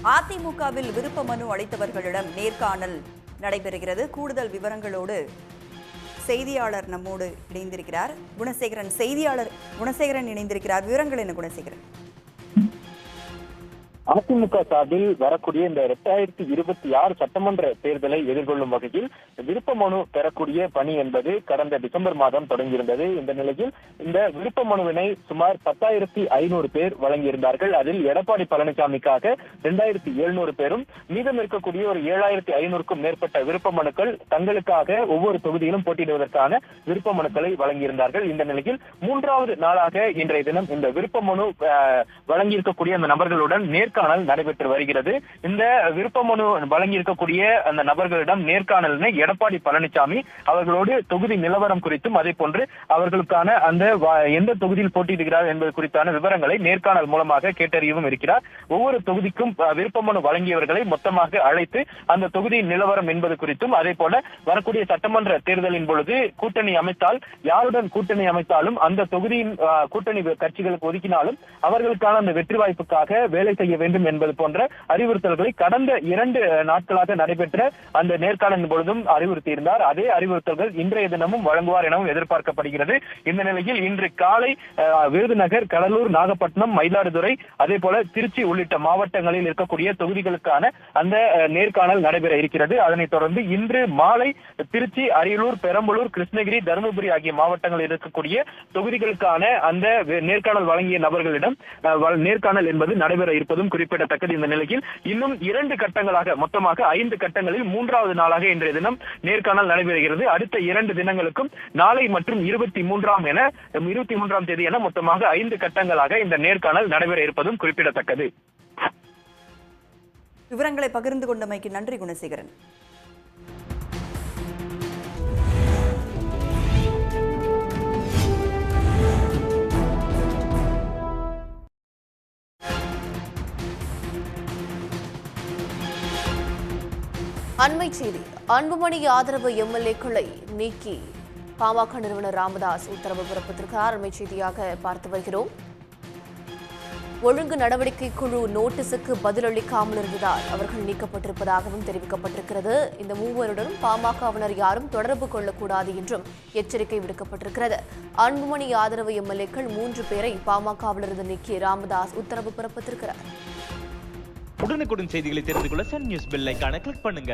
அதிமுகவில் விருப்ப மனு அளித்தவர்களிடம் நேர்காணல் நடைபெறுகிறது. கூடுதல் விவரங்களோடு செய்தியாளர் நம்மோடு இணைந்திருக்கிறார் குணசேகரன். செய்தியாளர் குணசேகரன் இணைந்திருக்கிறார். விவரங்கள் என்ன குணசேகரன்? அதிமுக சார்பில் வரக்கூடிய இந்த 2026 சட்டமன்ற தேர்தலை எதிர்கொள்ளும் வகையில் விருப்ப மனு பெறக்கூடிய பணி என்பது கடந்த டிசம்பர் மாதம் தொடங்கியிருந்தது. இந்த நிலையில் இந்த விருப்ப மனுவினை சுமார் 10,500 பேர் வழங்கியிருந்தார்கள். அதில் எடப்பாடி பழனிசாமிக்காக 2,700 பேரும், மீதம் இருக்கக்கூடிய ஒரு 7,500க்கும் மேற்பட்ட விருப்ப மனுக்கள் தங்களுக்காக ஒவ்வொரு தொகுதியிலும் போட்டியிடுவதற்கான விருப்ப மனுக்களை வழங்கியிருந்தார்கள். இந்த நிலையில் 3வது நாளாக இன்றைய தினம் இந்த விருப்ப மனு வழங்கியிருக்கக்கூடிய அந்த நபர்களுடன் நேர்காணல் நடைபெற்று வருகிறது. இந்த விருப்ப மனு வழங்கியிருக்கக்கூடிய அந்த நபர்களிடம் நேர்காணலினை எடப்பாடி பழனிசாமி அவர்களோடு தொகுதி நிலவரம் குறித்தும், அதே போன்று அவர்களுக்கான அந்த எந்த தொகுதியில் போட்டியிடுகிறார் என்பது குறித்தான விவரங்களை நேர்காணல் மூலமாக கேட்டறியவும் இருக்கிறார். ஒவ்வொரு தொகுதிக்கும் விருப்ப மனு வழங்கியவர்களை மொத்தமாக அழைத்து அந்த தொகுதியின் நிலவரம் என்பது குறித்தும், அதே போல வரக்கூடிய சட்டமன்ற தேர்தலின் பொழுது கூட்டணி அமைத்தால் யாருடன் கூட்டணி அமைத்தாலும் அந்த தொகுதியின் கூட்டணி கட்சிகளுக்கு ஒதுக்கினாலும் அவர்களுக்கான அந்த வெற்றி வாய்ப்புக்காக வேலை செய்ய வேண்டும் என்பது போன்ற அறிவுறுத்தல்களை கடந்த 2 நாட்களாக நடைபெற்ற அந்த நேர்காணலின் பொழுதும் அறிவுறுத்தியிருந்தார். அதே அறிவுறுத்தல்கள் இன்றைய தினமும் வழங்குவார் எனவும் எதிர்பார்க்கப்படுகிறது. இந்த நிலையில் இன்று காலை விருதுநகர், கடலூர், நாகப்பட்டினம், மயிலாடுதுறை, அதே போல திருச்சி உள்ளிட்ட மாவட்டங்களில் இருக்கக்கூடிய தொகுதிகளுக்கான அந்த நேர்காணல் நடைபெற இருக்கிறது. அதனைத் தொடர்ந்து இன்று மாலை திருச்சி, அரியலூர், பெரம்பலூர், கிருஷ்ணகிரி, தருமபுரி ஆகிய மாவட்டங்களில் இருக்கக்கூடிய தொகுதிகளுக்கான அந்த நேர்காணல் வழங்கிய நபர்களிடம் நேர்காணல் என்பது நடைபெற இருப்பதும் குறிப்பிடத்தக்கது. இந்த நிலையில் இன்னும் 2 கட்டங்களாக, மொத்தமாக 5 கட்டங்களில் 3வது நாளாக இன்றைய தினம் நேர்காணல் நடைபெறுகிறது. அடுத்த 2 தினங்களுக்கும் நாளை மற்றும் 23ஆம் தேதி என மொத்தமாக 5 கட்டங்களாக இந்த நேர்காணல் நடைபெற இருப்பதும் குறிப்பிடத்தக்கது. விவரங்களை பகிர்ந்து கொண்டமைக்கு நன்றி குணசேகரன். அண்மை செய்தி. அன்புமணி ஆதரவு எம்எல்ஏக்களை நீக்கி பாமக நிறுவனர் ராமதாஸ் உத்தரவு பிறப்பித்திருக்கிறார். அண்மை செய்தியாக பார்த்து வருகிறோம். ஒழுங்கு நடவடிக்கை குழு நோட்டீஸுக்கு பதிலளிக்காமல் இருந்ததால் அவர்கள் நீக்கப்பட்டிருப்பதாகவும் தெரிவிக்கப்பட்டிருக்கிறது. இந்த மூவருடனும் பாமகவினர் யாரும் தொடர்பு கொள்ளக்கூடாது என்றும் எச்சரிக்கை விடுக்கப்பட்டிருக்கிறது. அன்புமணி ஆதரவு எம்எல்ஏக்கள் 3 பேரை பாமகவிலிருந்து நீக்கி ராமதாஸ் உத்தரவு பிறப்பித்திருக்கிறார். உடனுக்குடன் செய்திகளை தெரிந்து கொள்ள சன் நியூஸ் பெல் ஐகானை கிளிக் பண்ணுங்க.